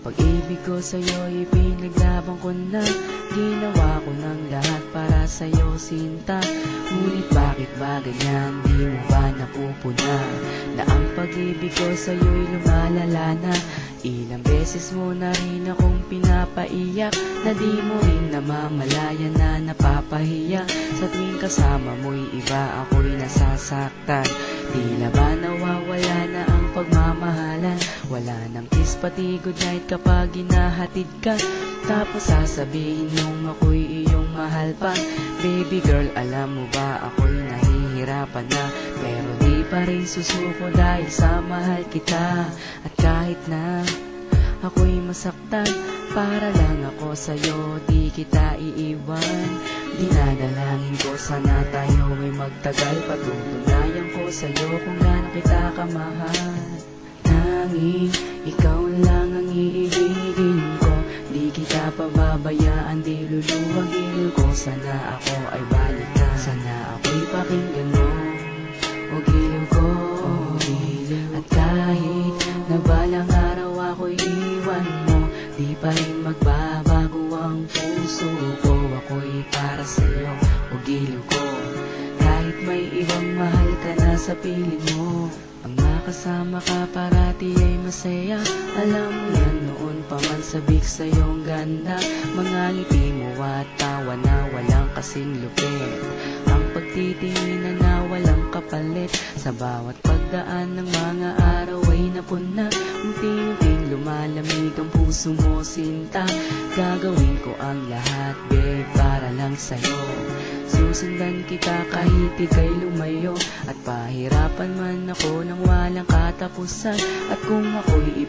Pag-ibig ko sa'yo'y ipinaglaban ko na. Ginawa ko ng lahat para sa'yo, sinta. Ngunit bakit ba ganyan, di mo ba napupuna na ang pag-ibig ko sa'yo'y lumalala na? Ilang beses mo na rin akong pinapaiyak, na di mo rin namamalayan na napapahiya. Sa tuwing kasama mo'y iba, ako'y nasasaktan. Tila ba nawawala na ang pagmamahalan? Wala nang kiss pati goodnight kapag ginahatid ka. Tapos sasabihin nung ako'y iyong mahal pa. Baby girl, alam mo ba ako'y nahihirapan na, pero di pa rin susuko dahil sa mahal kita. At kahit na ako'y masaktan, para lang ako sa'yo, di kita iiwan. Dinadalangin ko sana tayo ay magtagal, patutunayan ko sa'yo kung gaano kita kamahal. Tanging ikaw lang ang iibigin ko, di kita pababayaan, di luluwagin ko. Sana ako ay balik na, sana ako'y pakinggan mo, o giliw ko. At kahit na balang araw ako'y iwan mo, di pa rin magbabago ang puso ko. Ako'y para sa'yo, o giliw ko. Kahit may ibang mahal ka na sa piling mo, ang makasama ka parati ay masaya. Alam mo yan noon pa man sabik sa'yong ganda. Mga ngiti mo at tawa na walang kasing lupit, ang pagtitinginan na walang kapalit. Sa bawat pagdaan ng mga araw ay napuna, unti-unting lumalamig ang puso mo, sinta. Gagawin ko ang lahat, babe, para lang sa'yo. Susundan kita kahit ika'y lumayo, at pahirapan man ako ng walang katapusan. At kung ako'y